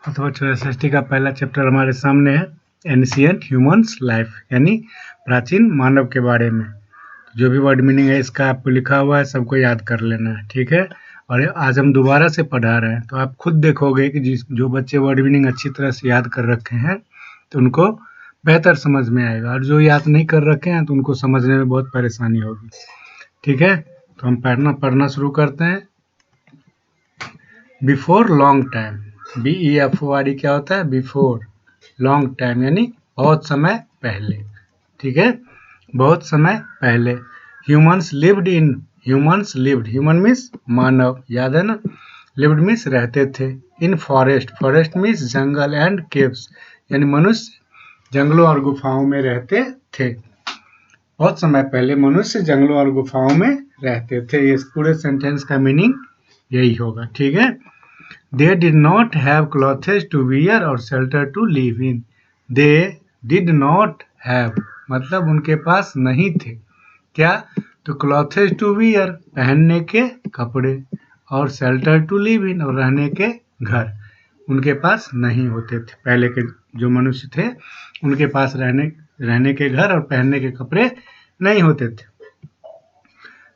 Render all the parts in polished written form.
अथवा 64 का पहला चैप्टर हमारे सामने है, एंशिएंट ह्यूमन्स लाइफ, यानी प्राचीन मानव के बारे में। जो भी वर्ड मीनिंग है इसका आपको लिखा हुआ है, सबको याद कर लेना है, ठीक है। और आज हम दोबारा से पढ़ा रहे हैं, तो आप खुद देखोगे कि जो बच्चे वर्ड मीनिंग अच्छी तरह से याद कर रखे हैं तो उनको बेहतर समझ में आएगा, और जो याद नहीं कर रखे हैं तो उनको समझने में बहुत परेशानी होगी, ठीक है। तो हम पढ़ना शुरू करते हैं। बिफोर लॉन्ग टाइम, BEFORE क्या होता है? बिफोर लॉन्ग टाइम, यानी बहुत समय पहले, ठीक है, बहुत समय पहले। ह्यूमन मीन्स मानव, याद है ना। लिव्ड मीन्स रहते थे। इन forest means jungle, and caves यानी मनुष्य जंगलों और गुफाओं में रहते थे। बहुत समय पहले मनुष्य जंगलों और गुफाओं में रहते थे। इस पूरे सेंटेंस का मीनिंग यही होगा, ठीक है। They did not have clothes to wear or shelter to live in. They did not have मतलब उनके पास नहीं थे क्या? तो clothes to wear पहनने के कपड़े, और shelter to live in और रहने के घर उनके पास नहीं होते थे। पहले के जो मनुष्य थे उनके पास रहने के घर और पहनने के कपड़े नहीं होते थे।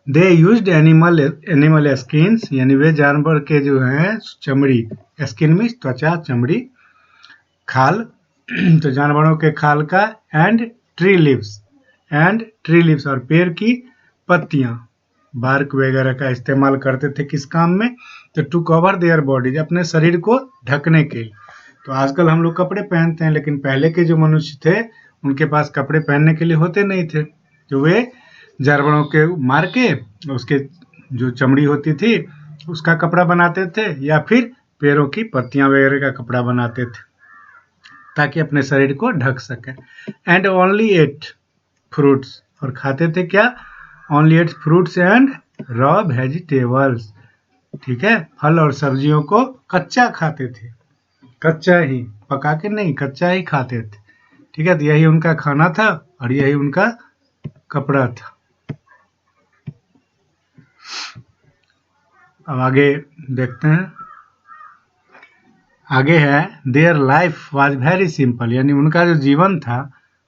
दे यूज्ड एनिमल स्किन्स, यानी वे जानवर के जो हैं चमड़ी, स्किन में त्वचा, चमड़ी, खाल तो जानवरों के खाल का, एंड ट्री लीव्स और पेड़ की पत्तियां, बार्क वगैरह का इस्तेमाल करते थे किस काम में? तो टू कवर देयर बॉडीज, अपने शरीर को ढकने के लिए। तो आजकल हम लोग कपड़े पहनते हैं, लेकिन पहले के जो मनुष्य थे उनके पास कपड़े पहनने के लिए होते नहीं थे, तो वे जानवरों के मार के उसके जो चमड़ी होती थी उसका कपड़ा बनाते थे, या फिर पेड़ों की पत्तियां वगैरह का कपड़ा बनाते थे ताकि अपने शरीर को ढक सकें। एंड ओनली एट फ्रूट्स, और खाते थे क्या? Only ate fruits and raw vegetables, ठीक है। फल और सब्जियों को कच्चा खाते थे, कच्चा ही, पका के नहीं, कच्चा ही खाते थे, ठीक है। तो यही उनका खाना था और यही उनका कपड़ा था। अब आगे देखते हैं। आगे है their life was very simple, यानी उनका जो जीवन था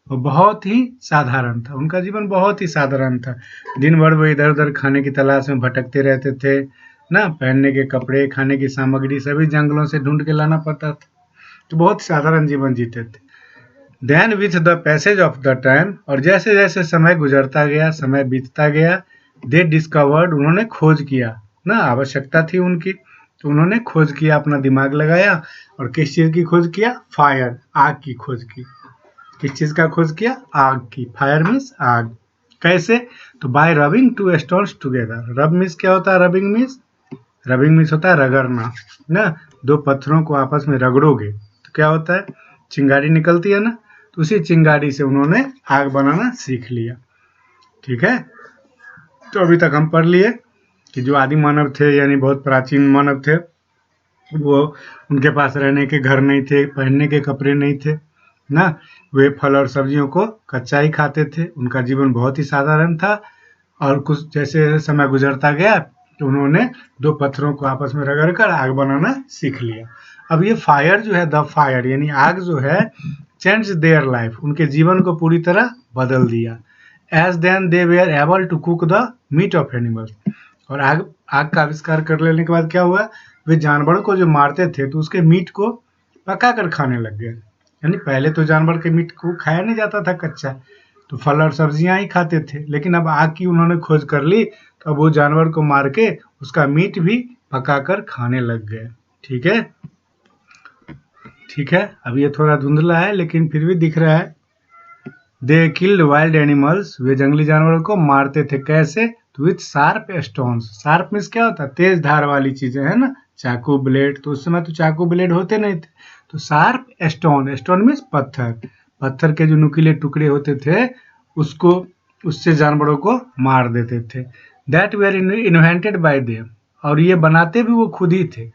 वो बहुत ही साधारण था। उनका जीवन बहुत ही साधारण था। दिन भर वो इधर उधर खाने की तलाश में भटकते रहते थे ना, पहनने के कपड़े, खाने की सामग्री सभी जंगलों से ढूंढ के लाना पड़ता था, तो बहुत साधारण जीवन जीते थे। Then with the passage of the time, और जैसे जैसे समय गुजरता गया, समय बीतता गया, दे डिस्कवर्ड, उन्होंने खोज किया ना, आवश्यकता थी उनकी तो उन्होंने खोज किया, अपना दिमाग लगाया। और किस चीज़ की खोज किया? फायर, आग की खोज की। किस चीज़ का खोज किया? आग की। फायर मीन्स आग। कैसे? तो by rubbing two stones together. Rub means क्या होता है? रबिंग मीन्स होता है रगड़ना ना। दो पत्थरों को आपस में रगड़ोगे तो क्या होता है? चिंगारी निकलती है ना, तो उसी चिंगारी से उन्होंने आग बनाना सीख लिया, ठीक है। तो अभी तक हम पढ़ लिए कि जो आदि मानव थे, यानी बहुत प्राचीन मानव थे, वो उनके पास रहने के घर नहीं थे, पहनने के कपड़े नहीं थे ना, वे फल और सब्जियों को कच्चा ही खाते थे। उनका जीवन बहुत ही साधारण था, और कुछ जैसे समय गुजरता गया तो उन्होंने दो पत्थरों को आपस में रगड़कर आग बनाना सीख लिया। अब ये फायर जो है, द फायर यानी आग जो है, चेंज देयर लाइफ, उनके जीवन को पूरी तरह बदल दिया। As then they were able to cook the meat of animals, और आग का आविष्कार कर लेने के बाद क्या हुआ? वे जानवरों को जो मारते थे तो उसके मीट को पका कर खाने लग गए। यानी पहले तो जानवर के मीट को खाया नहीं जाता था कच्चा, तो फल और सब्जियां ही खाते थे, लेकिन अब आग की उन्होंने खोज कर ली, तो अब वो जानवर को मार के उसका मीट भी पका कर खाने लग गए, ठीक है। ठीक है, अब ये थोड़ा धुंधला है लेकिन फिर भी दिख रहा है। दे किल्ड वाइल्ड एनिमल्स, वे जंगली जानवरों को मारते थे। कैसे? With sharp stones. Sharp means क्या होता है? तेज धार वाली चीजें, है ना, चाकू ब्लेड। तो उस समय तो चाकू ब्लेड होते नहीं थे, तो शार्प स्टोन मीन्स पत्थर के जो नुकीले टुकड़े होते थे उससे जानवरों को मार देते थे। That were invented by them, और ये बनाते भी वो खुद ही थे।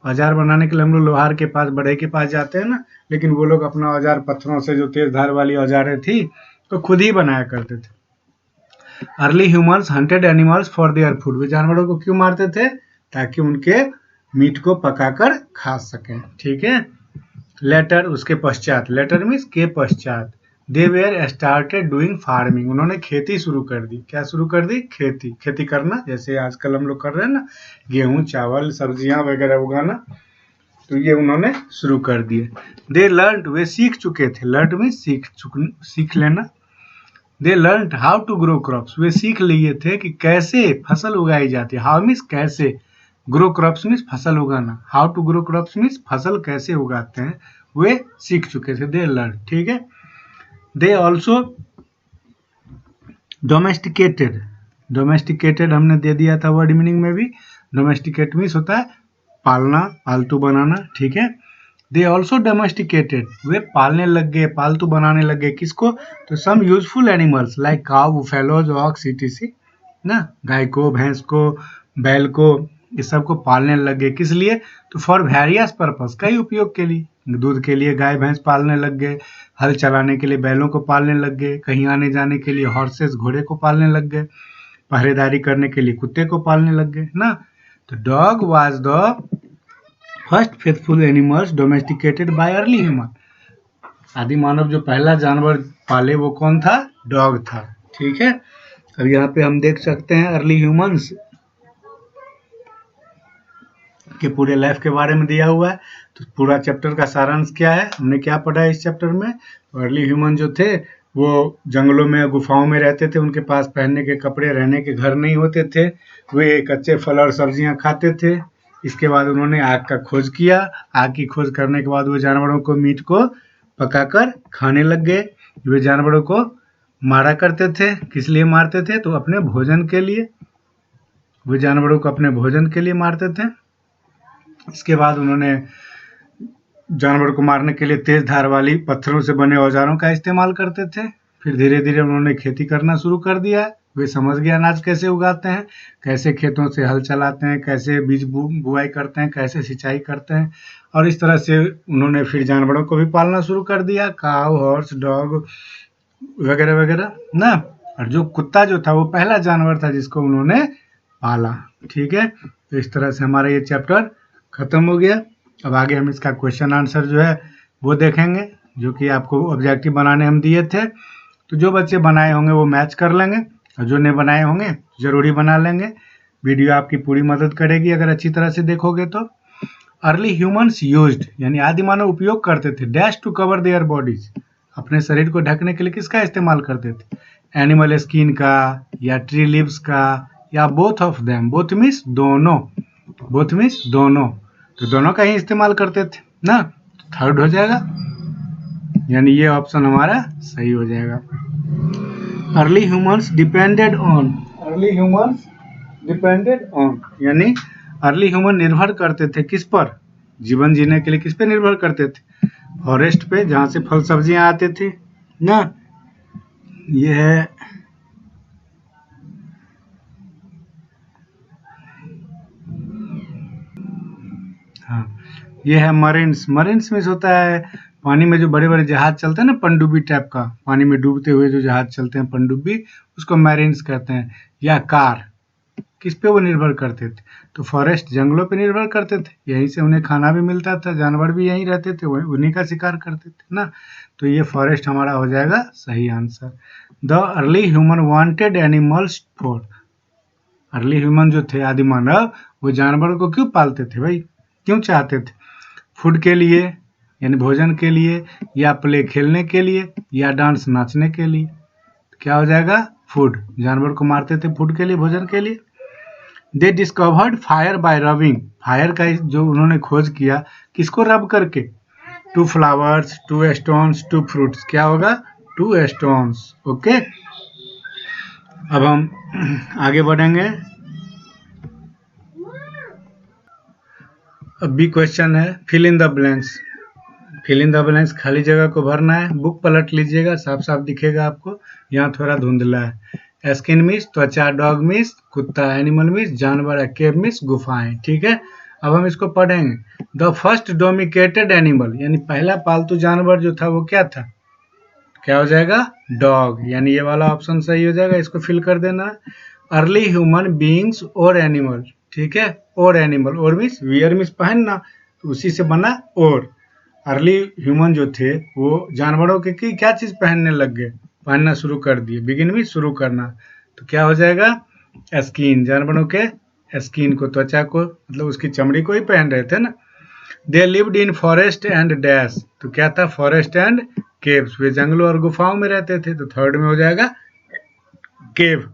औजार बनाने के लिए हम लोग लोहार के पास, बढ़ई के पास जाते हैं ना, लेकिन वो लोग अपना औजार पत्थरों से, जो तेज धार वाली औजारें थी, तो खुद ही बनाया करते थे। Early humans hunted animals for their food, वे जानवरों को क्यों मारते थे? ताकि उनके मीट को पकाकर खा सकें, ठीक है। लेटर उसके पश्चात, लेटर मीन्स के पश्चात, दे वेयर स्टार्टेड डूइंग फार्मिंग, उन्होंने खेती शुरू कर दी। क्या शुरू कर दी? खेती, खेती करना, जैसे आजकल हम लोग कर रहे हैं ना, गेहूं चावल सब्जियां वगैरह उगाना, तो ये उन्होंने शुरू कर दिए। दे लर्न, वे सीख चुके थे, लर्न मीन्स सीख लेना। They learn how to grow crops, वे सीख लिए थे कि कैसे फसल उगाई जाती है। हाउ मीन्स कैसे, ग्रो क्रॉप्स मीन्स फसल उगाना, how to grow crops means फसल कैसे उगाते हैं, वे सीख चुके थे। दे लर्न, ठीक है। दे ऑल्सो डोमेस्टिकेटेड, डोमेस्टिकेटेड हमने दे दिया था वर्ड मीनिंग में भी। डोमेस्टिकेट मीन्स होता है पालना, पालतू बनाना, ठीक है। दे ऑल्सो डोमेस्टिकेटेड, वे पालने लग गए, पालतू बनाने लग गए, किसको? तो some useful animals like cow, buffaloes, ox, etc ना, गाय को, भैंस को, बैल को, इस सब को पालने लग गए। किस लिए? तो फॉर वेरियस पर्पस, कई उपयोग के लिए। दूध के लिए गाय भैंस पालने लग गए, हल चलाने के लिए बैलों को पालने लग गए, कहीं आने जाने के लिए हॉर्सेस घोड़े को पालने लग गए, पहरेदारी करने के लिए कुत्ते को पालने लग गए ना। तो dog was the first faithful animals domesticated bye early human, आदि मानव जो पहला जानवर पाले वो कौन था? डॉग था, ठीक है। अब यहाँ पे हम देख सकते हैं अर्ली ह्यूमंस के पूरे लाइफ के बारे में दिया हुआ है। तो पूरा चैप्टर का सारांश क्या है, हमने क्या पढ़ा है इस चैप्टर में? अर्ली ह्यूमन जो थे वो जंगलों में, गुफाओं में रहते थे, उनके पास पहनने के कपड़े, रहने के घर नहीं होते थे, वे कच्चे फल और सब्जियां खाते थे। इसके बाद उन्होंने आग का खोज किया, आग की खोज करने के बाद वे जानवरों को, मीट को पकाकर खाने लग गए। वे जानवरों को मारा करते थे, किस लिए मारते थे? तो अपने भोजन के लिए, वे जानवरों को अपने भोजन के लिए मारते थे। इसके बाद उन्होंने जानवर को मारने के लिए तेज धार वाली पत्थरों से बने औजारों का इस्तेमाल करते थे। फिर धीरे धीरे उन्होंने खेती करना शुरू कर दिया। वे समझ गए अनाज कैसे उगाते हैं, कैसे खेतों से हल चलाते हैं, कैसे बीज बुआई करते हैं, कैसे सिंचाई करते हैं, और इस तरह से उन्होंने फिर जानवरों को भी पालना शुरू कर दिया, काऊ, हॉर्स, डॉग वगैरह वगैरह ना। और जो कुत्ता जो था वो पहला जानवर था जिसको उन्होंने पाला, ठीक है। तो इस तरह से हमारा ये चैप्टर खत्म हो गया। अब आगे हम इसका क्वेश्चन आंसर जो है वो देखेंगे, जो कि आपको ऑब्जेक्टिव बनाने हम दिए थे। तो जो बच्चे बनाए होंगे वो मैच कर लेंगे, और जो नहीं बनाए होंगे ज़रूरी बना लेंगे। वीडियो आपकी पूरी मदद करेगी अगर अच्छी तरह से देखोगे तो। अर्ली ह्यूमंस यूज्ड, यानी आदि मानव उपयोग करते थे, dash to cover their bodies, अपने शरीर को ढकने के लिए किसका इस्तेमाल करते थे? एनिमल स्किन का, या ट्री लीव्स का, या both of them. Both means दोनों, बोथ मीन्स दोनों, तो दोनों का ही इस्तेमाल करते थे ना। थर्ड हो जाएगा, यानी ये ऑप्शन हमारा सही हो जाएगा। Early humans depended on, early humans depended on, यानी अर्ली ह्यूमन निर्भर करते थे किस पर? जीवन जीने के लिए किस पे निर्भर करते थे? फॉरेस्ट पे, जहाँ से फल सब्जियां आते थे ना। ये है हाँ, ये है मरीन्स। मरीन्स में होता है पानी में जो बड़े बड़े जहाज चलते हैं ना, पनडुब्बी टाइप का, पानी में डूबते हुए जो जहाज चलते हैं पनडुब्बी, उसको मैरीन्स कहते हैं। या कार, किस पे वो निर्भर करते थे? तो फॉरेस्ट, जंगलों पे निर्भर करते थे, यहीं से उन्हें खाना भी मिलता था, जानवर भी यहीं रहते थे, वही उन्हीं का शिकार करते थे ना। तो ये फॉरेस्ट हमारा हो जाएगा सही answer. The early human wanted animals for, early human जो थे आदि मानव, वो जानवरों को क्यों पालते थे भाई, क्यों चाहते थे? फूड के लिए, यानी भोजन के लिए, या प्ले खेलने के लिए, या डांस नाचने के लिए। क्या हो जाएगा? फूड, जानवर को मारते थे फूड के लिए, भोजन के लिए। They discovered fire by rubbing, fire का जो उन्होंने खोज किया, किसको रब करके? Two flowers, two stones, two fruits. क्या होगा? Two stones, okay. अब हम आगे बढ़ेंगे। अब भी क्वेश्चन है, fill in the blanks. Fill in the blanks, खाली जगह को भरना है। बुक पलट लीजिएगा, साफ साफ दिखेगा आपको, यहाँ थोड़ा धुंधला है। स्किन मीन्स त्वचा, डॉग मीन्स कुत्ता, एनिमल मीन्स जानवर, केव मीन्स गुफाएं, ठीक है। अब हम इसको पढ़ेंगे। द फर्स्ट डोमिकेटेड एनिमल, यानी पहला पालतू जानवर जो था वो क्या था? क्या हो जाएगा? डॉग, यानी ये वाला ऑप्शन सही हो जाएगा, इसको फिल कर देना। अर्ली ह्यूमन बीइंग्स और एनिमल, ठीक है, और एनिमल, और मीन्स वियर मीन्स पहनना, तो उसी से बना और। अर्ली ह्यूमन जो थे वो जानवरों के की क्या चीज़ पहनने लग गए, पहनना शुरू कर दिए, बिगिन भी शुरू करना। तो क्या हो जाएगा, स्किन, जानवरों के स्किन को, त्वचा को, मतलब उसकी चमड़ी को ही पहन रहे थे ना। They lived in forest and dash, तो क्या था, फॉरेस्ट एंड केव्स, वे जंगलों और गुफाओं में रहते थे, तो थर्ड में हो जाएगा केव।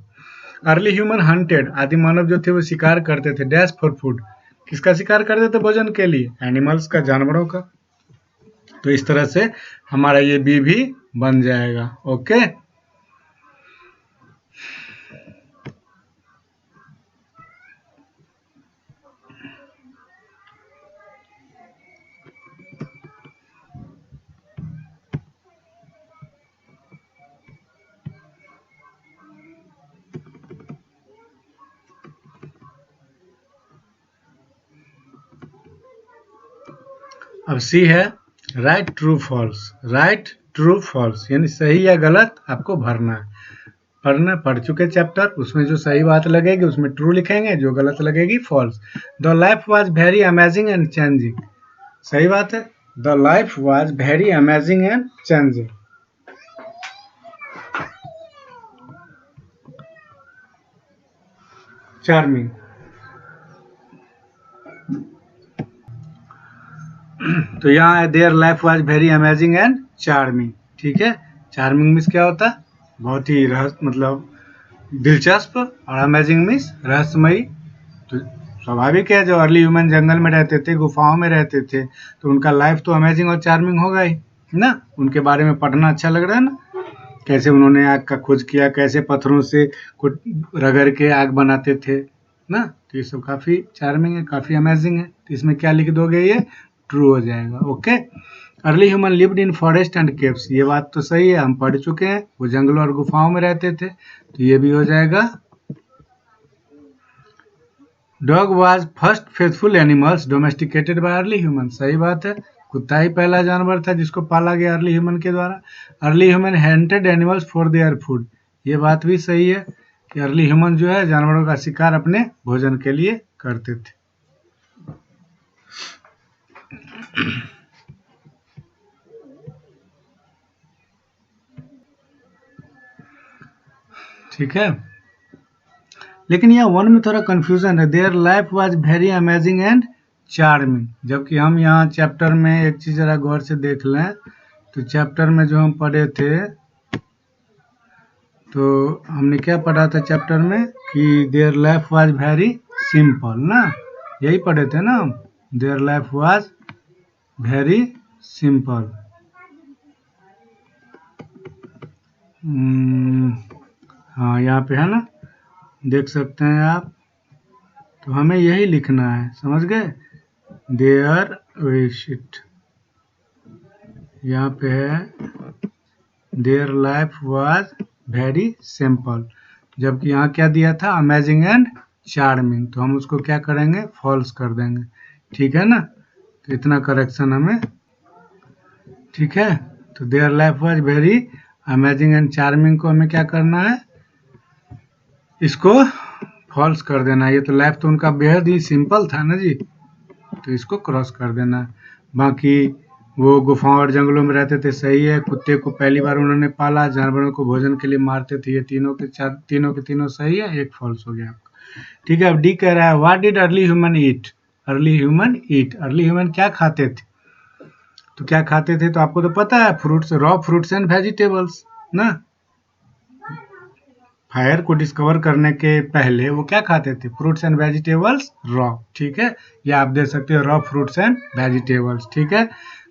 अर्ली ह्यूमन हंटेड, आदि मानव जो थे वो शिकार करते थे, डैश फॉर फूड, किसका शिकार करते थे भोजन के लिए, एनिमल्स का, जानवरों का। तो इस तरह से हमारा ये बी भी बन जाएगा। ओके, अब सी है write true false. Write true false यानी सही या गलत आपको भरना है। पढ़ चुके चैप्टर, उसमें जो सही बात लगेगी उसमें ट्रू लिखेंगे, जो गलत लगेगी false. The life was very amazing and changing, सही बात है, the life was very amazing and changing. Charming, तो यहाँ है their life was very amazing and charming, ठीक है। चार्मिंग मीन्स क्या होता है, बहुत ही मतलब दिलचस्प, और अमेजिंग मीन्स रहस्यमयी। तो स्वाभाविक है, जो अर्ली ह्यूमन जंगल में रहते थे, गुफाओं में रहते थे, तो उनका लाइफ तो अमेजिंग और चार्मिंग होगा ही ना। उनके बारे में पढ़ना अच्छा लग रहा है ना, कैसे उन्होंने आग का खोज किया, कैसे पत्थरों से कुछ रगड़ के आग बनाते थे ना। तो ये सब काफ़ी चार्मिंग है, काफ़ी अमेजिंग है। तो इसमें क्या लिख दोगे, ये ट्रू हो जाएगा। Okay, early human lived in forest and caves, ये बात तो सही है, हम पढ़ चुके हैं, वो जंगलों और गुफाओं में रहते थे, तो ये भी हो जाएगा। Dog was first faithful animals domesticated bye early human, सही बात है, कुत्ता ही पहला जानवर था जिसको पाला गया अर्ली ह्यूमन के द्वारा। Early human hunted animals for their food, ये बात भी सही है कि अर्ली ह्यूमन जो है जानवरों का शिकार अपने भोजन के लिए करते थे। ठीक है, लेकिन यहाँ वन में थोड़ा कंफ्यूजन है, their life was very amazing and charming, जबकि हम यहाँ चैप्टर में एक चीज़ जरा गौर से देख लें, तो चैप्टर में जो हम पढ़े थे, तो हमने क्या पढ़ा था चैप्टर में कि there life was very simple ना, यही पढ़े थे ना, there life was very simple. हाँ, यहाँ पे है ना, देख सकते हैं आप, तो हमें यही लिखना है, समझ गए, देयर विशिट, यहाँ पे है their life was very simple, जबकि यहाँ क्या दिया था, अमेजिंग एंड चार्मिंग, तो हम उसको क्या करेंगे, फॉल्स कर देंगे, ठीक है ना। तो इतना करेक्शन हमें, ठीक है। तो there life was very amazing and charming को हमें क्या करना है, इसको फॉल्स कर देना है। ये तो लाइफ तो उनका बेहद ही सिंपल था ना जी, तो इसको क्रॉस कर देना है। बाकी वो गुफाओं और जंगलों में रहते थे, सही है, कुत्ते को पहली बार उन्होंने पाला, जानवरों को भोजन के लिए मारते थे, ये तीनों के तीनों सही है, एक फॉल्स हो गया आपका, ठीक है। अब डी कह रहा है what did early human eat, early human eat, early human क्या खाते थे, तो क्या खाते थे, तो आपको तो पता है, fruits, raw fruits and vegetables ना। फायर को डिस्कवर करने के पहले वो क्या खाते थे, फ्रूट्स एंड वेजिटेबल्स रॉ, ठीक है, या आप दे सकते हो रॉ फ्रूट्स एंड वेजिटेबल्स, ठीक है।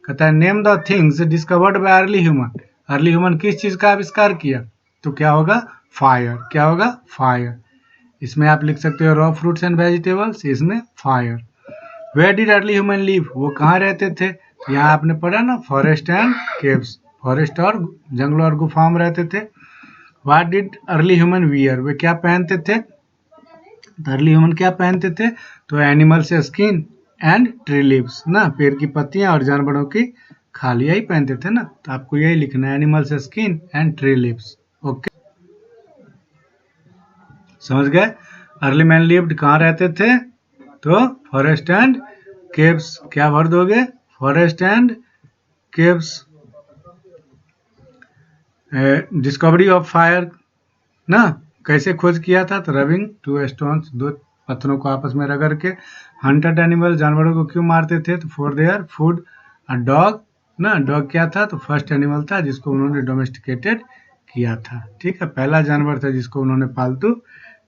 कहता है name the things discovered by early human, early human किस चीज का आविष्कार किया, तो क्या होगा, फायर, क्या होगा, फायर। इसमें आप लिख सकते हो रॉ फ्रूट्स एंड वेजिटेबल्स, इसमें fire. Where did early human live, वो कहाँ रहते थे, यहाँ आपने पढ़ा ना, फॉरेस्ट एंड केव्स, फॉरेस्ट और जंगलों और गुफाओं में रहते थे। What did early human wear, वे क्या पहनते थे, अर्ली ह्यूमन क्या पहनते थे, तो एनिमल से स्किन एंड ट्री लीव्स ना, पेड़ की पत्तियां और जानवरों की खाल, यही पहनते थे ना, तो आपको यही लिखना है, एनिमल से skin and tree leaves. Okay, समझ गए। अर्ली मैन लिव्ड कहाँ रहते थे, तो फॉरेस्ट एंड केव्स, क्या भर दोगे, forest and caves, discovery of fire ना, कैसे खोज किया था, तो रबिंग टू स्टोन्स, दो पत्थरों को आपस में रगड़ के। हंटेड एनिमल, जानवरों को क्यों मारते थे, तो फॉर देयर फूड। डॉग ना, डॉग क्या था, तो फर्स्ट एनिमल था जिसको उन्होंने डोमेस्टिकेटेड किया था, ठीक है, पहला जानवर था जिसको उन्होंने पालतू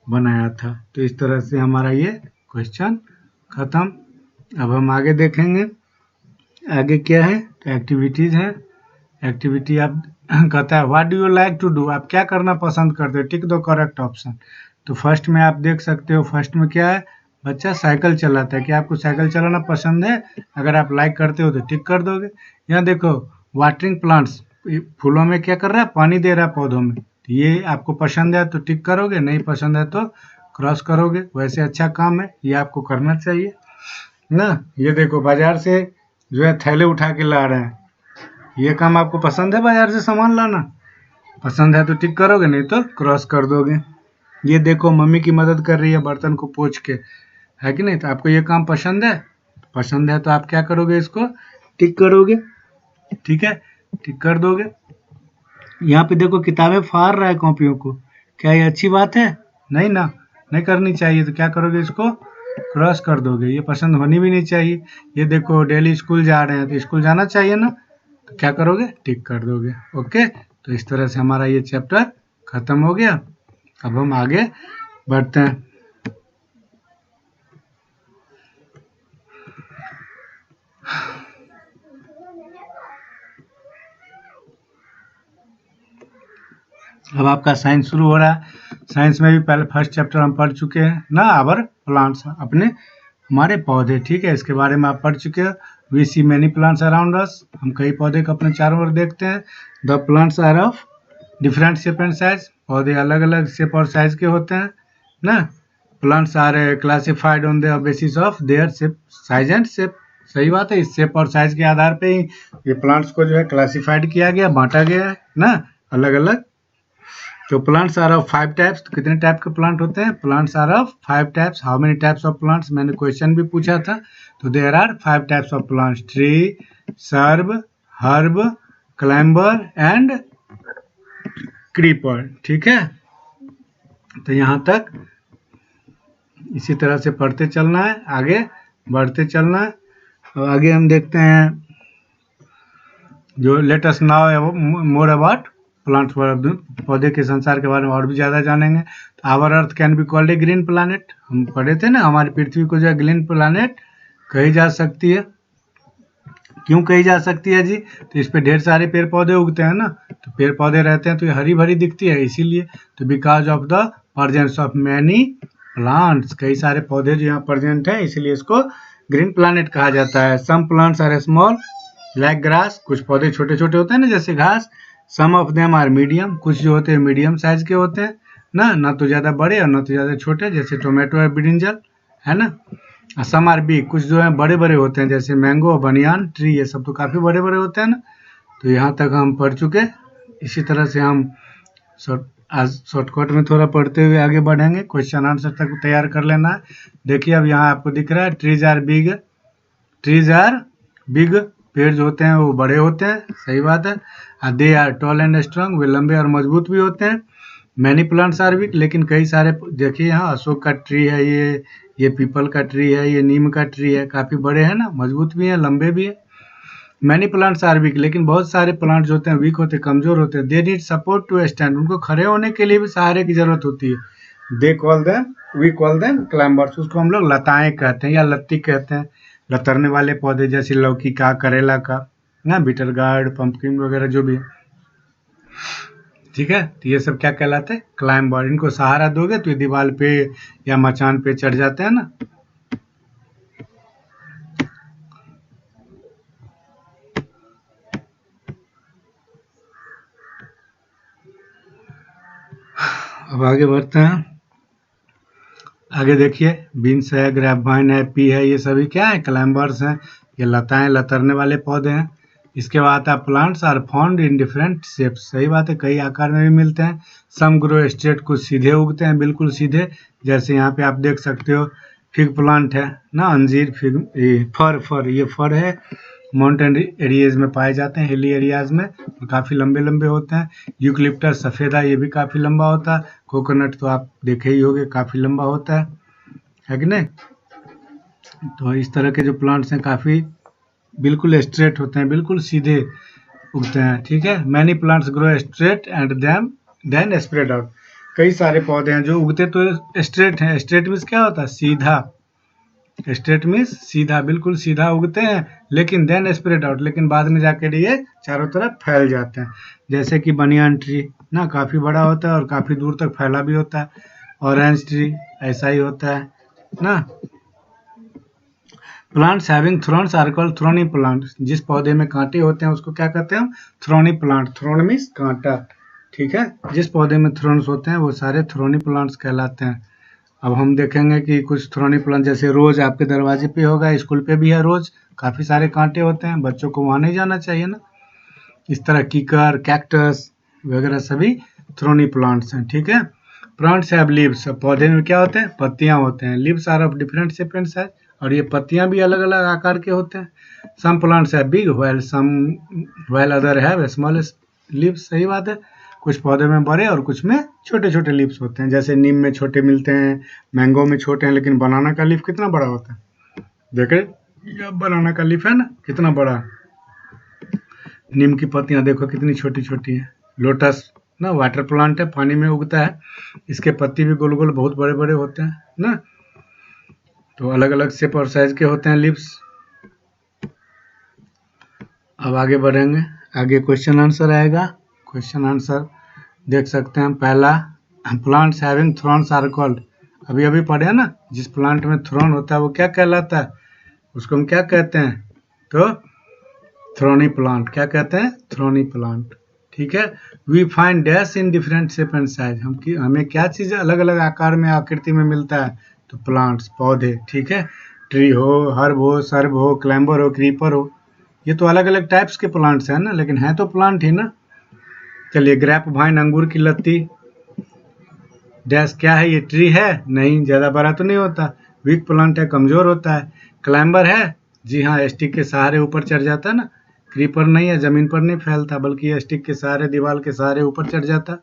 बनाया था। तो इस तरह से हमारा ये क्वेश्चन खत्म। अब हम आगे देखेंगे, आगे क्या है, तो एक्टिविटीज है। एक्टिविटी आप कहता है what do you like to do, आप क्या करना पसंद करते हो, टिक दो करेक्ट ऑप्शन। तो फर्स्ट में आप देख सकते हो, फर्स्ट में क्या है, बच्चा साइकिल चलाता है, क्या आपको साइकिल चलाना पसंद है, अगर आप लाइक करते हो तो टिक कर दोगे। यहाँ देखो वाटरिंग प्लांट्स, फूलों में क्या कर रहा है, पानी दे रहा है पौधों में, तो ये आपको पसंद है तो टिक करोगे, नहीं पसंद है तो क्रॉस करोगे। वैसे अच्छा काम है, ये आपको करना चाहिए ना। ये देखो बाजार से जो है थैले उठा के ला रहे हैं, ये काम आपको पसंद है, बाजार से सामान लाना पसंद है तो टिक करोगे, नहीं तो क्रॉस कर दोगे। ये देखो मम्मी की मदद कर रही है बर्तन को पोंछ के, है कि नहीं, तो आपको ये काम पसंद है तो आप क्या करोगे, इसको टिक करोगे, ठीक है, टिक कर दोगे। यहाँ पे देखो किताबें फाड़ रहा है कॉपियों को, क्या ये अच्छी बात है, नहीं ना, नहीं करनी चाहिए, तो क्या करोगे, इसको क्रॉस कर दोगे, ये पसंद होनी भी नहीं चाहिए। ये देखो डेली स्कूल जा रहे हैं, तो स्कूल जाना चाहिए ना, तो क्या करोगे, टिक कर दोगे। ओके, तो इस तरह से हमारा ये चैप्टर खत्म हो गया। अब हम आगे बढ़ते हैं। अब आपका साइंस शुरू हो रहा है। साइंस में भी पहले फर्स्ट चैप्टर हम पढ़ चुके हैं ना, आवर प्लांट्स, अपने हमारे पौधे, ठीक है, इसके बारे में आप पढ़ चुके हो। We see many plants around us, हम कई पौधे को अपने चारों ओर देखते हैं। The plants are of different shape and size, पौधे अलग अलग शेप और साइज के होते हैं ना। Plants are classified on the basis of their shape, size and shape, सही बात है, इस शेप और साइज के आधार पे ही ये प्लांट्स को जो है क्लासिफाइड किया गया, बांटा गया है ना, अलग अलग। तो प्लांट्स आर ऑफ 5 टाइप्स, तो कितने टाइप के प्लांट होते हैं, plants are of 5 types. How many types of plants, मैंने क्वेश्चन भी पूछा था, तो there are 5 types of plants, tree, shrub, herb, climber and creeper, ठीक है। तो यहाँ तक इसी तरह से पढ़ते चलना है, आगे बढ़ते चलना है। और आगे हम देखते हैं जो let us now more about plants, पौधे के संसार के बारे में और भी ज़्यादा जानेंगे। तो our earth can be called a green planet, हम पढ़े थे ना, हमारी पृथ्वी को जो है ग्रीन प्लानट कही जा सकती है। क्यों कही जा सकती है जी, तो इस पे ढेर सारे पेड़ पौधे उगते हैं ना, तो पेड़ पौधे रहते हैं तो ये हरी भरी दिखती है, इसीलिए। तो because of the presence of many plants, कई सारे पौधे जो यहाँ प्रेजेंट है, इसलिए इसको ग्रीन प्लानट कहा जाता है। Some plants are small like grass, कुछ पौधे छोटे छोटे होते हैं ना जैसे घास। Some of them are medium, कुछ जो होते हैं मीडियम साइज के होते हैं ना तो ज़्यादा बड़े और ना तो ज़्यादा छोटे, जैसे टोमेटो और ब्रिंजल, है ना। सम आर बिग, कुछ जो है बड़े बड़े होते हैं जैसे मैंगो, बनियान ट्री, ये सब तो काफ़ी बड़े बड़े होते हैं ना। तो यहाँ तक हम पढ़ चुके। इसी तरह से हम आज शॉर्टकट में थोड़ा पढ़ते हुए आगे बढ़ेंगे, क्वेश्चन आंसर तक तैयार कर लेना है। देखिए अब यहाँ आपको दिख रहा है trees are big, trees are big, पेड़ जो होते हैं वो बड़े होते हैं, सही बात है। They are tall and strong, वे लंबे और मजबूत भी होते हैं। मैनी प्लांट्स आर बिग, लेकिन कई सारे, देखिए यहाँ अशोक का ट्री है, ये पीपल का ट्री है, ये नीम का ट्री है, काफ़ी बड़े हैं ना, मजबूत भी हैं, लंबे भी हैं। मैनी प्लांट्स आर वीक, लेकिन बहुत सारे प्लांट जो होते हैं वीक होते हैं, कमजोर होते हैं। They need support to stand, उनको खड़े होने के लिए भी सहारे की जरूरत होती है। They call them, we call them climbers, उसको हम लोग लताएं कहते हैं या लत्ती कहते हैं। लतरने वाले पौधे जैसे लौकी का, करेला का ना, बीटर गार्ड, पंपकिन वगैरह जो भी, ठीक है। तो ये सब क्या कहलाते हैं, क्लाइंबर। इनको सहारा दोगे तो ये दीवार पे या मचान पे चढ़ जाते हैं ना। अब आगे बढ़ते हैं। आगे देखिए बीन्स है, ग्रेपवाइन है, पी है, ये सभी क्या है, क्लाइंबर्स हैं, ये लताएं, लतरने वाले पौधे हैं। इसके बाद आप plants are found in different shapes, सही बात है, कई आकार में भी मिलते हैं। सम ग्रो स्ट्रेट, कुछ सीधे उगते हैं, बिल्कुल सीधे, जैसे यहाँ पे आप देख सकते हो फिग प्लांट है ना, अंजीर, फिग, फर, ये फर है, माउंटेन एरियाज में पाए जाते हैं, हिली एरियाज में, और काफ़ी लंबे लंबे होते हैं। यूकलिप्टस सफ़ेदा, ये भी काफ़ी लंबा होता है। कोकोनट तो आप देखे ही होंगे, काफ़ी लंबा होता है कि नहीं। तो इस तरह के जो प्लांट्स हैं काफ़ी बिल्कुल स्ट्रेट होते हैं, बिल्कुल सीधे उगते हैं, ठीक है। Many plants grow straight and then spread out. कई सारे पौधे हैं जो उगते तो स्ट्रेट हैं। स्ट्रेट मीन्स क्या होता है? सीधा। स्ट्रेट मीन्स सीधा, बिल्कुल सीधा उगते हैं, लेकिन देन स्प्रेड आउट, लेकिन बाद में जाकर ये चारों तरफ फैल जाते हैं। जैसे कि बनियान ट्री ना, काफ़ी बड़ा होता है और काफ़ी दूर तक फैला भी होता है। ऑरेंज ट्री ऐसा ही होता है ना। Plants having thorns are called thorny plant. जिस पौधे में कांटे होते हैं उसको क्या कहते हैं हम? थ्रॉनी प्लांट। थ्रॉन मीन्स कांटा, ठीक है। जिस पौधे में थ्रॉन्स होते हैं वो सारे थ्रॉनी प्लांट्स कहलाते हैं। अब हम देखेंगे कि कुछ थ्रॉनी प्लांट, जैसे रोज आपके दरवाजे पे होगा, स्कूल पे भी है रोज, काफ़ी सारे कांटे होते हैं, बच्चों को वहाँ नहीं जाना चाहिए ना। इस तरह कीकर, कैक्टस वगैरह सभी थ्रॉनी प्लांट्स हैं, ठीक है। Plants have leaves. पौधे में क्या होते हैं? पत्तियां होते हैं। Leaves are of different shape and size, और ये पत्तियां भी अलग अलग आकार के होते हैं। Some plants have big while other have small leaves. सही बात है, कुछ पौधे में बड़े और कुछ में छोटे छोटे लीव्स होते हैं। जैसे नीम में छोटे मिलते हैं, मैंगो में छोटे हैं, लेकिन बनाना का लीफ कितना बड़ा होता है। देखे, ये बनाना का लीफ है ना, कितना बड़ा। नीम की पत्तियां देखो कितनी छोटी छोटी हैं। लोटस ना वाटर प्लांट है, पानी में उगता है, इसके पत्ती भी गोल गोल बहुत बड़े बड़े होते हैं ना। तो अलग अलग शेप और साइज के होते हैं लीव्स। अब आगे बढ़ेंगे, आगे क्वेश्चन आंसर आएगा। क्वेश्चन आंसर देख सकते हैं। पहला, plants having thorns are called. अभी अभी पढ़े ना, जिस प्लांट में थ्रॉन होता है वो क्या कहलाता है? उसको हम क्या कहते हैं? तो थ्रॉनी प्लांट। क्या कहते हैं? थ्रॉनी प्लांट, ठीक है। We find dash in different shape and size. हमें क्या चीज़ अलग अलग आकार में, आकृति में मिलता है? तो प्लांट्स, पौधे, ठीक है। ट्री हो, हर्ब हो, सर्ब हो, क्लाइंबर हो, क्रीपर हो, ये तो अलग अलग टाइप्स के प्लांट्स हैं ना, लेकिन हैं तो प्लांट ही ना। चलिए, ग्रेप वाइन, अंगूर की लत्ती, डैश क्या है? ये ट्री है? नहीं, ज़्यादा बड़ा तो नहीं होता। वीक प्लांट है, कमज़ोर होता है। क्लाइंबर है? जी हाँ, स्टिक के सहारे ऊपर चढ़ जाता है ना। क्रीपर नहीं है, ज़मीन पर नहीं फैलता, बल्कि ये स्टिक के सहारे, दीवार के सहारे ऊपर चढ़ जाता।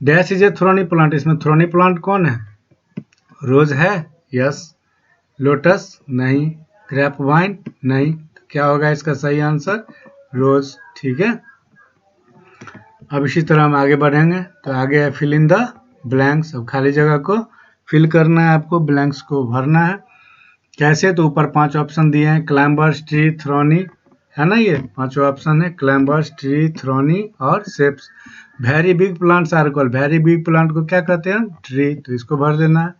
Dash is a thorny plant. इसमें थ्रोनी प्लांट कौन है? रोज है? यस। लोटस? नहीं। Grape vine? नहीं। तो क्या होगा इसका सही आंसर? रोज, ठीक है। अब इसी तरह हम आगे बढ़ेंगे। तो आगे है फिल इन द ब्लैंक्स। अब खाली जगह को फिल करना है आपको, ब्लैंक्स को भरना है। कैसे? तो ऊपर 5 ऑप्शन दिए हैं, क्लाइंबर्स, ट्री, थ्रोनी, है ना। ये 5 ऑप्शन है, क्लाइंबर्स, ट्री, थ्रोनी और shapes. Very big plants are called. Very big plant को क्या कहते हैं? ट्री। तो इसको भर देना है।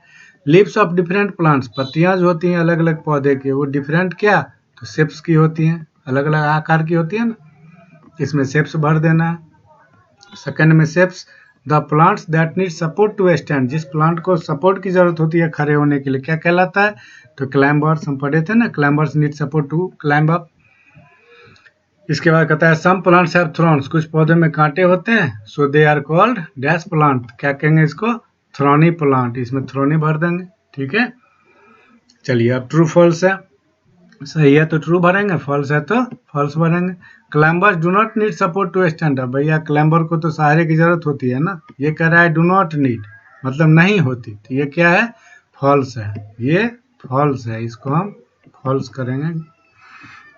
Leaves of different plants. पत्तियां जो होती हैं अलग अलग पौधे की, वो डिफरेंट क्या? तो शेप्स की होती हैं, अलग अलग आकार की होती है ना, इसमें शेप्स भर देना है। सेकंड में shapes, the plants that need support to stand. जिस प्लांट को सपोर्ट की जरूरत होती है खड़े होने के लिए, क्या कहलाता है? तो क्लाइंबर्स। हम पढ़े थे ना, climbers need support to climb up. इसके बाद कहता है सम प्लांट्स हैव थ्रॉन्स। कुछ पौधे में कांटे होते हैं, so they are called dash plant. क्या कहेंगे इसको? Thorny plant. इसमें थ्रॉनी भर देंगे, ठीक है। चलिए, अब ट्रू फॉल्स है। सही है तो ट्रू भरेंगे, फॉल्स है तो फॉल्स भरेंगे। Climbers do not need support to stand up. भैया, क्लाइंबर को तो सहारे की जरूरत होती है ना, ये कह रहा है डू नॉट नीड, मतलब नहीं होती, तो ये क्या है? फॉल्स है, ये फॉल्स है, इसको हम फॉल्स करेंगे।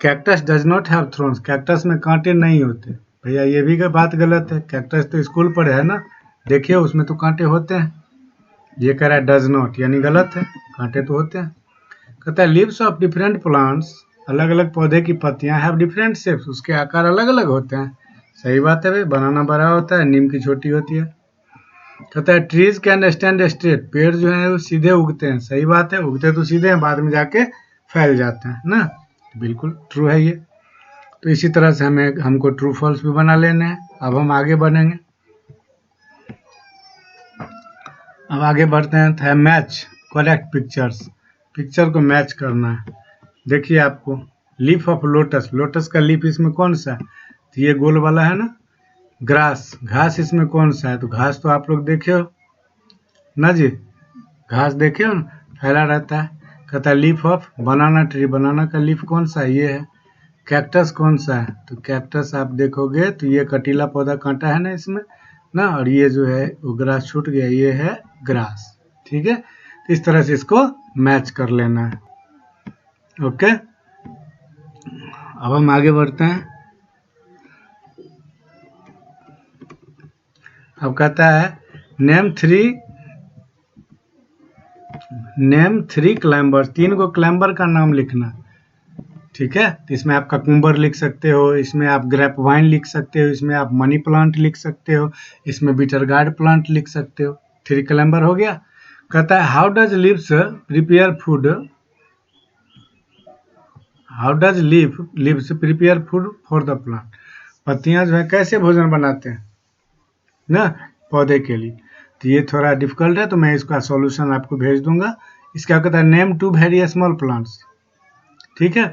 Cactus does not have Thrones. Cactus में कांटे नहीं होते। भैया, ये भी बात गलत है, कैक्टस तो स्कूल पर है ना, देखिए उसमें तो कांटे होते हैं। ये कह रहा है डज नॉट, यानी गलत है, कांटे तो होते हैं। कहता है लीव्स ऑफ डिफरेंट प्लांट्स, अलग अलग पौधे की पत्तियां हैव डिफरेंट शेप्स, उसके आकार अलग अलग होते हैं। सही बात है भाई, बनाना बड़ा होता है, नीम की छोटी होती है। कहता है ट्रीज कैन स्टैंड स्ट्रेट। पेड़ जो है वो सीधे उगते हैं। सही बात है, उगते तो सीधे हैं, बाद में जाके फैल जाते हैं ना। बिल्कुल ट्रू है ये। तो इसी तरह से हमको ट्रू फॉल्स भी बना लेने हैं। अब हम आगे बढ़ेंगे। अब आगे बढ़ते हैं तो है मैच करेक्ट पिक्चर्स। पिक्चर को मैच करना है। देखिए आपको लीफ ऑफ लोटस, लोटस का लीफ इसमें कौन सा है? तो ये गोल वाला है ना। ग्रास, घास इसमें कौन सा है? तो घास तो आप लोग देखे हो ना जी, घास देखे हो ना, फैला रहता है। कहता है लीफ ऑफ बनाना ट्री, बनाना का लीफ कौन सा है? ये है। कैक्टस कौन सा है, तो कैक्टस आप देखोगे तो ये कटीला पौधा कांटा है ना इसमें ना, और ये जो है वो ग्रास छूट गया, ये है ग्रास। ठीक है, तो इस तरह से इसको मैच कर लेना है। ओके, अब हम आगे बढ़ते हैं। अब कहता है नेम थ्री क्लाइंबर, 3 को क्लाइंबर का नाम लिखना। ठीक है, तो इसमें आप ककुम्बर लिख सकते हो, इसमें आप ग्रेप वाइन लिख सकते हो, इसमें आप मनी प्लांट लिख सकते हो, इसमें बिटर गार्ड प्लांट लिख सकते हो। 3 क्लाइंबर हो गया। कहता है how does leaves prepare food, how does leaves prepare food for the plant, पत्तियां जो है कैसे भोजन बनाते हैं ना पौधे के लिए। तो ये थोड़ा डिफिकल्ट है, तो मैं इसका सॉल्यूशन आपको भेज दूंगा। इसका कहता है नेम 2 वेरी स्मॉल प्लांट्स। ठीक है,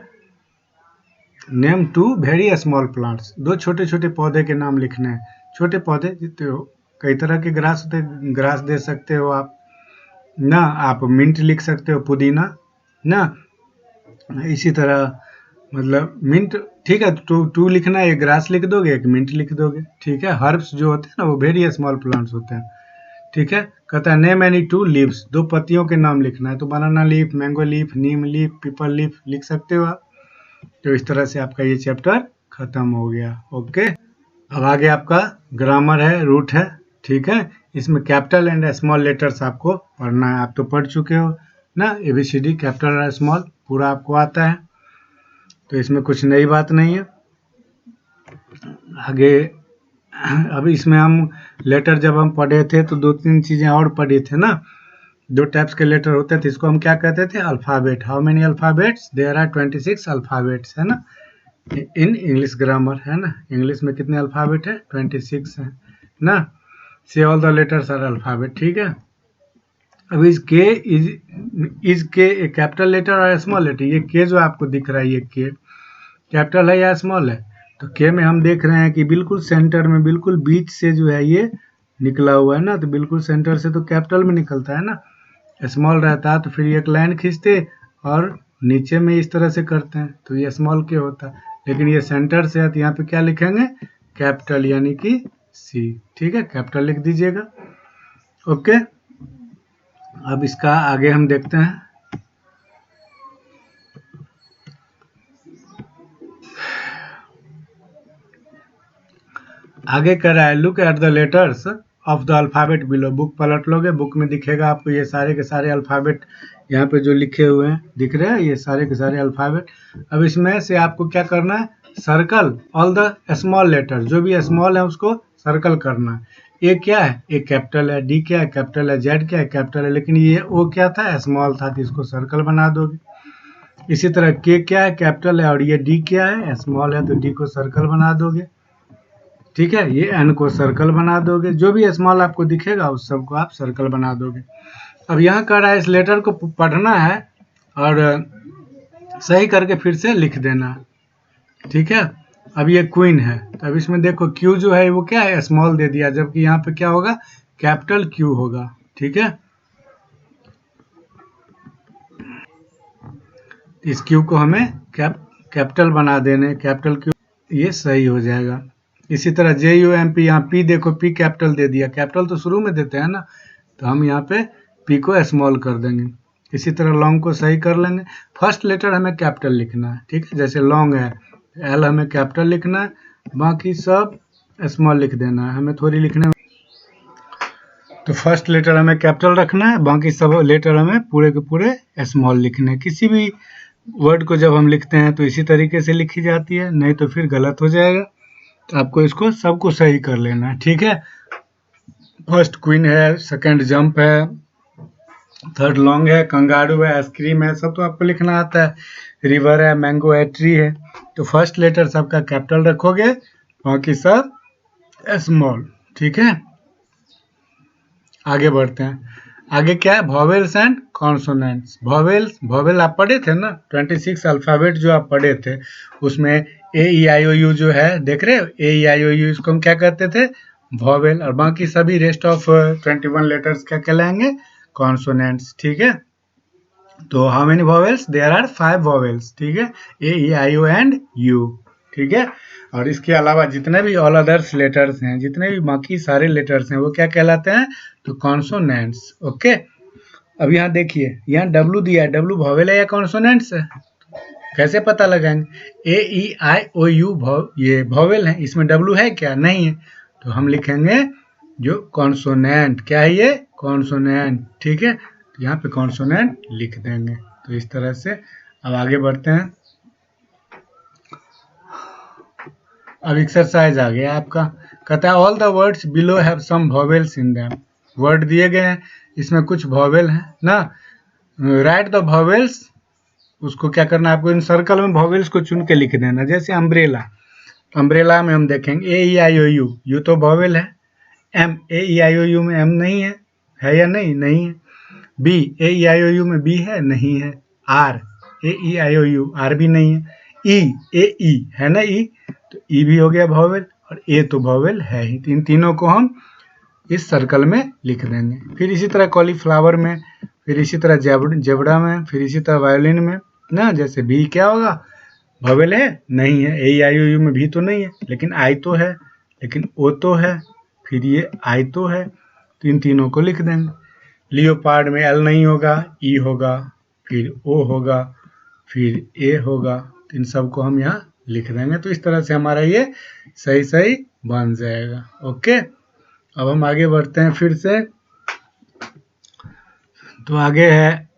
नेम 2 वेरी स्मॉल प्लांट्स, 2 छोटे छोटे पौधे के नाम लिखने हैं। छोटे पौधे जितने हो, कई तरह के ग्रास होते हैं, ग्रास दे सकते हो आप ना, आप मिंट लिख सकते हो, पुदीना ना, इसी तरह मतलब मिंट। ठीक है, टू लिखना है, एक ग्रास लिख दोगे, एक मिंट लिख दोगे। ठीक है, हर्ब्स जो होते हैं ना वो वेरी स्मॉल प्लांट्स होते हैं। ठीक है, कहता है नेम एनी 2 लीव्स, 2 पत्तियों के नाम लिखना है, तो बनाना लीफ, मैंगो लीफ, नीम लीफ, पीपल लीफ लिख सकते हो आप। तो इस तरह से आपका ये चैप्टर खत्म हो गया। ओके, अब आगे आपका ग्रामर है, रूट है। ठीक है, इसमें कैपिटल एंड स्मॉल लेटर्स आपको पढ़ना है। आप तो पढ़ चुके हो ना, ABCD कैपिटल और स्मॉल पूरा आपको आता है, तो इसमें कुछ नई बात नहीं है। आगे अब इसमें हम लेटर जब हम पढ़े थे तो 2-3 चीज़ें और पढ़ी थे ना। 2 टाइप्स के लेटर होते थे, इसको हम क्या कहते थे, alphabet. How many alphabets, there are 26 alphabets, है ना, इन इंग्लिश ग्रामर, है ना। इंग्लिश में कितने अल्फ़ाबेट है, 26 है ना। So all the letters are alphabet. ठीक है, अब इस K is K capital letter और स्मॉल लेटर, ये के जो आपको दिख रहा है ये के कैपिटल है या स्मॉल है, तो के में हम देख रहे हैं कि बिल्कुल सेंटर में, बिल्कुल बीच से जो है ये निकला हुआ है ना, तो बिल्कुल सेंटर से तो कैपिटल में निकलता है ना। स्मॉल रहता है तो फिर एक लाइन खींचते और नीचे में इस तरह से करते हैं, तो ये स्मॉल के होता है। लेकिन ये सेंटर से है तो यहाँ पे क्या लिखेंगे, कैपिटल यानी कि सी। ठीक है, कैपिटल लिख दीजिएगा। ओके, अब इसका आगे हम देखते हैं। आगे कर रहा है look at the letters of the alphabet below. Book पलट लोगे, बुक में दिखेगा आपको ये सारे के सारे अल्फ़ाबेट यहाँ पे जो लिखे हुए हैं दिख रहे हैं, ये सारे के सारे अल्फ़ाबेट। अब इसमें से आपको क्या करना है, circle all the small letter, जो भी स्मॉल है उसको सर्कल करना है। ए क्या है, ए कैपिटल है, डी क्या है कैपिटल है, जेड क्या है कैपिटल है, लेकिन ये ओ क्या था, स्मॉल था, तो इसको सर्कल बना दोगे। इसी तरह के क्या है कैपिटल है और ये डी क्या है स्मॉल है, तो डी को सर्कल बना दोगे। ठीक है, ये एन को सर्कल बना दोगे, जो भी स्मॉल आपको दिखेगा उस सबको आप सर्कल बना दोगे। अब यहाँ कह रहा है इस लेटर को पढ़ना है और सही करके फिर से लिख देना। ठीक है, अब ये क्वीन है, तो अब इसमें देखो क्यू जो है वो क्या है, स्मॉल दे दिया, जबकि यहाँ पे क्या होगा, कैपिटल क्यू होगा। ठीक है, इस क्यू को हमें कैपिटल बना देने, कैपिटल क्यू, ये सही हो जाएगा। इसी तरह JUMP, यहाँ पी देखो, पी कैपिटल दे दिया, कैपिटल तो शुरू में देते हैं ना, तो हम यहाँ पे पी को स्मॉल कर देंगे। इसी तरह लॉन्ग को सही कर लेंगे। फर्स्ट लेटर हमें कैपिटल लिखना है। ठीक है, जैसे लॉन्ग है एल, हमें कैपिटल लिखना है, बाकी सब स्मॉल लिख देना है। हमें थोड़ी लिखने में, तो फर्स्ट लेटर हमें कैपिटल रखना है, बाकी सब लेटर हमें पूरे के पूरे स्मॉल लिखने हैं। किसी भी वर्ड को जब हम लिखते हैं तो इसी तरीके से लिखी जाती है, नहीं तो फिर गलत हो जाएगा। तो आपको इसको सबको सही कर लेना है। ठीक है, फर्स्ट क्वीन है, सेकंड जंप है, थर्ड लॉन्ग है, कंगारू है, आइसक्रीम है, सब तो आपको लिखना आता है। रिवर है, मैंगो है, ट्री है। तो फर्स्ट लेटर सबका कैपिटल रखोगे, बाकी सब स्मॉल। ठीक है, आगे बढ़ते हैं। आगे क्या है, वॉवेल्स एंड कॉन्सोनेंट्स। वॉवेल आप पढ़े थे ना, 26 अल्फ़ाबेट जो आप पढ़े थे, उसमें AEIOU जो है, देख रहे हो, AEIOU, इसको हम क्या कहते थे, वॉवेल, और बाकी सभी रेस्ट ऑफ 21 लेटर्स क्या कहलाएंगे, कॉन्सोनेंट्स। ठीक है, तो how many vowels, there are 5 vowels, ठीक है, ए E I O and you, ठीक है। और इसके अलावा जितने भी ऑल अदर्स लेटर्स हैं, जितने भी बाकी सारे लेटर्स हैं, वो क्या कहलाते हैं, तो कॉन्सोनेंट्स, ओके। अब यहाँ देखिए, यहाँ डब्लू दिया है, डब्लू वॉवेल है या कॉन्सोनेंट्स है, कैसे पता लगाएंगे, ए ई आई ओ यू ये वॉवेल है, इसमें डब्लू है क्या, नहीं है, तो हम लिखेंगे जो कॉन्सोनेंट, क्या है ये, कॉन्सोनेंट, ठीक है, तो यहाँ पे कॉन्सोनेंट लिख देंगे। तो इस तरह से अब आगे बढ़ते हैं। अब एक्सरसाइज आ गया आपका, कहता है all the words below have some vowels in them, word दिए गए हैं, इसमें कुछ वॉवेल है ना, राइट द वॉवेल्स, उसको क्या करना है आपको, इन सर्कल में वॉवेल्स को चुन के लिख देना। जैसे अम्ब्रेला, अम्ब्रेला में हम देखेंगे A E I O U, U तो वॉवेल है, M, A E I O U में एम नहीं है या नहीं, नहीं है, B, A E I O U में बी है, नहीं है, R, A E I O U, R भी नहीं है, ई, ए ई है ना, ई, तो ई भी हो गया वॉवेल, और ए तो वॉवेल है ही, इन तीनों को हम इस सर्कल में लिख देंगे। फिर इसी तरह कॉलीफ्लावर में, फिर इसी तरह जेबड़ा में, फिर इसी तरह वायोलिन में ना, जैसे बी क्या होगा, वॉवेल है, नहीं है, ए आई ओ यू में भी तो नहीं है, लेकिन आई तो है, लेकिन ओ तो है, फिर ये आई तो है, तो इन तीनों को लिख देंगे। लियोपार्ड में एल नहीं होगा, ई होगा, फिर ओ होगा, फिर ए होगा, तो इन सबको हम यहाँ लिख देंगे। तो इस तरह से हमारा ये सही सही बन जाएगा, ओके। अब हम आगे बढ़ते हैं फिर से, तो आगे है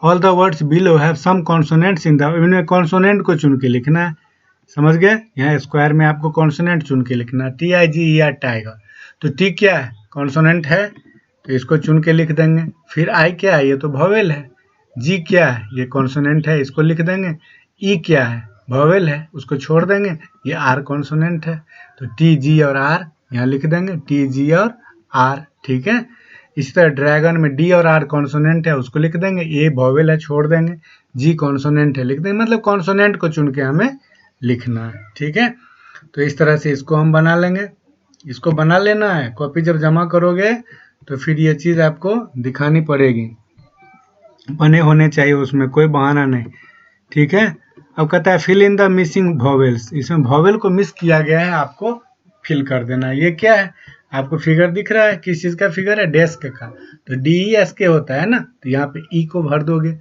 all the words below have some consonants in the, इनमें कॉन्सोनेंट को चुन के लिखना है, समझ गए, यहाँ स्क्वायर में आपको कॉन्सोनेंट चुन के लिखना है, T I G E R, tiger, तो टी क्या है, कॉन्सोनेंट है, तो इसको चुन के लिख देंगे। फिर आई क्या है, ये तो वॉवेल है, जी क्या है, ये कॉन्सोनेंट है, इसको लिख देंगे, ई क्या है, वॉवेल है, उसको छोड़ देंगे, ये आर कॉन्सोनेंट है, तो टी जी और आर यहाँ लिख देंगे, टी जी और आर, ठीक है। इसी तरह ड्रैगन में डी और आर कॉन्सोनेंट है, उसको लिख देंगे, ए वॉवेल है, छोड़ देंगे, जी कॉन्सोनेंट है, लिख देंगे, मतलब कॉन्सोनेंट को चुन के हमें लिखना है, ठीक है। तो इस तरह से इसको हम बना लेंगे, इसको बना लेना है, कॉपी जब जमा करोगे तो फिर ये चीज़ आपको दिखानी पड़ेगी, बने होने चाहिए, उसमें कोई बहाना नहीं, ठीक है। अब कहता है fill in the missing vowels, इसमें वॉवेल को मिस किया गया है, आपको फिल कर देना है। ये क्या है, आपको फिगर दिख रहा है, किस चीज़ का फिगर है, डेस्क का, तो डी ई एस के होता है ना, तो यहाँ पे ई को भर दोगे।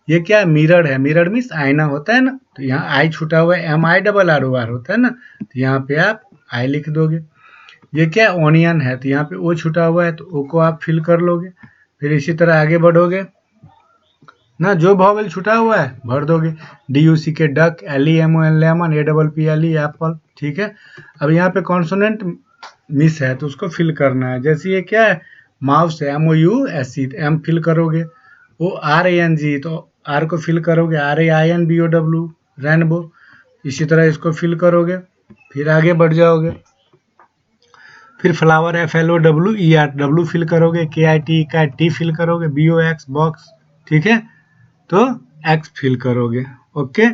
ये क्या है, मिरर है, मिरर मीन्स आईना होता है ना, तो यहाँ आई छूटा हुआ है, M I double R O R होता है ना, तो यहाँ पे आप आई लिख दोगे। ये क्या है, ऑनियन है, तो यहाँ पे ओ छूटा हुआ है, तो ओ को आप फिल कर लोगे। फिर इसी तरह आगे बढ़ोगे ना, जो वॉवेल छूटा हुआ है भर दोगे, D U C K duck, L E M O N lemon, A double P L E apple, ठीक है। अब यहाँ पे कॉन्सोनेंट मिस है, तो उसको फिल करना है। जैसे ये क्या है, माउस है, M O U S E, M fill करोगे, or R A N G, तो आर को फिल करोगे, R A I N B O W, rainbow, इसी तरह इसको फिल करोगे। फिर आगे बढ़ जाओगे, फिर flower, F L O W E R, W fill करोगे, के आई टी का टी फिल करोगे, बी ओ एक्स बॉक्स, ठीक है, तो एक्स फिल करोगे, ओके।